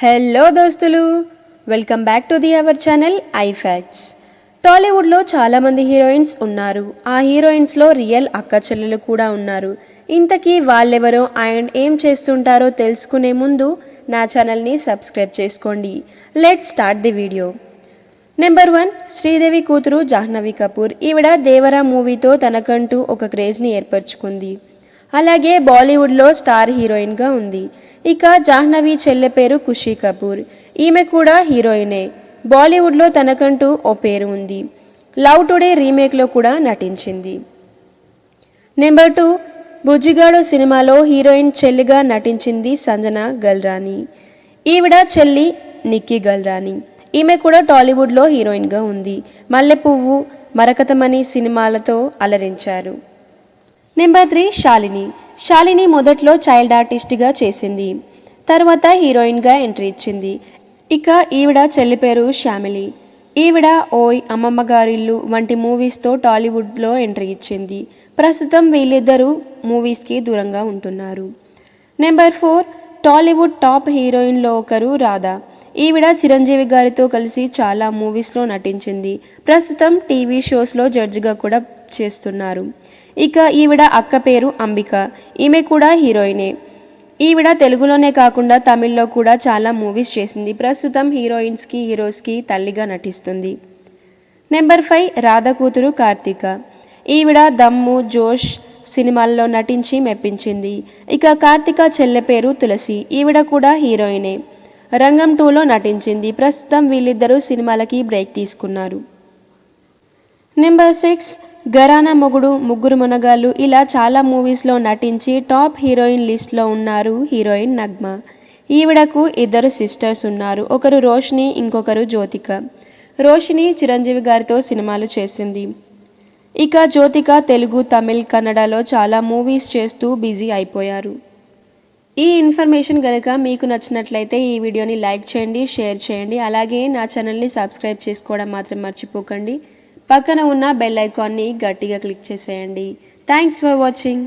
Hello దోస్తులు, welcome back to our channel I facts. టాలీవుడ్లో చాలామంది హీరోయిన్స్ ఉన్నారు. ఆ హీరోయిన్స్లో రియల్ అక్క చెల్లెలు కూడా ఉన్నారు. ఇంతకీ వాళ్ళెవరో అండ్ ఏం చేస్తుంటారో తెలుసుకునే ముందు నా ఛానల్ని సబ్స్క్రైబ్ చేసుకోండి. Let's start the video. Number 1, Sridevi కూతురు జాహ్నవి కపూర్. ఈవిడ దేవరా మూవీతో తనకంటూ ఒక క్రేజ్ని ఏర్పరచుకుంది. అలాగే బాలీవుడ్లో స్టార్ హీరోయిన్గా ఉంది. ఇక జాహ్నవి చెల్లె పేరు ఖుషీ కపూర్. ఈమె కూడా హీరోయినే. బాలీవుడ్లో తనకంటూ ఓ పేరు ఉంది. లవ్ టుడే రీమేక్లో కూడా నటించింది. నెంబర్ 2, బుజ్జిగాడు సినిమాలో హీరోయిన్ చెల్లిగా నటించింది సంజన గల్రాని. ఈవిడ చెల్లి నిక్కీ గల్రాని. ఈమె కూడా టాలీవుడ్లో హీరోయిన్గా ఉంది. మల్లెపువ్వు, మరకతమణి సినిమాలతో అలరించారు. నెంబర్ 3, శాలిని మొదట్లో చైల్డ్ ఆర్టిస్ట్గా చేసింది. తర్వాత హీరోయిన్గా ఎంట్రీ ఇచ్చింది. ఇక ఈవిడ చెల్లి పేరు శ్యామిలి. ఈవిడ ఓయ్, అమ్మమ్మ గారిల్లు వంటి మూవీస్తో టాలీవుడ్లో ఎంట్రీ ఇచ్చింది. ప్రస్తుతం వీళ్ళిద్దరూ మూవీస్కి దూరంగా ఉంటున్నారు. నెంబర్ 4, టాలీవుడ్ టాప్ హీరోయిన్లో ఒకరు రాధా. ఈవిడ చిరంజీవి గారితో కలిసి చాలా మూవీస్లో నటించింది. ప్రస్తుతం టీవీ షోస్లో జడ్జిగా కూడా చేస్తున్నారు. ఇక ఈవిడ అక్క పేరు అంబిక. ఈమె కూడా హీరోయినే. ఈవిడ తెలుగులోనే కాకుండా తమిళ్లో కూడా చాలా మూవీస్ చేసింది. ప్రస్తుతం హీరోయిన్స్కి హీరోస్కి తల్లిగా నటిస్తుంది. నెంబర్ 5, రాధ కూతురు కార్తీక. ఈవిడ దమ్ము, జోష్ సినిమాల్లో నటించి మెప్పించింది. ఇక కార్తీక చెల్లె పేరు తులసి. ఈవిడ కూడా హీరోయినే. రంగం 2లో నటించింది. ప్రస్తుతం వీళ్ళిద్దరూ సినిమాలకి బ్రేక్ తీసుకున్నారు. నెంబర్ 6, ఘరానా మొగుడు, ముగ్గురు మునగాళ్ళు ఇలా చాలా మూవీస్లో నటించి టాప్ హీరోయిన్ లిస్ట్లో ఉన్నారు హీరోయిన్ నగ్మ. ఈవిడకు ఇద్దరు సిస్టర్స్ ఉన్నారు. ఒకరు రోషిని, ఇంకొకరు జ్యోతిక. రోషిని చిరంజీవి గారితో సినిమాలు చేసింది. ఇక జ్యోతిక తెలుగు, తమిళ్, కన్నడలో చాలా మూవీస్ చేస్తూ బిజీ అయిపోయారు. ఈ ఇన్ఫర్మేషన్ కనుక మీకు నచ్చినట్లయితే ఈ వీడియోని లైక్ చేయండి, షేర్ చేయండి. అలాగే నా ఛానల్ని సబ్స్క్రైబ్ చేసుకోవడం మాత్రం మర్చిపోకండి. పక్కన ఉన్న బెల్ ఐకాన్ని గట్టిగా క్లిక్ చేసేయండి. Thanks for watching.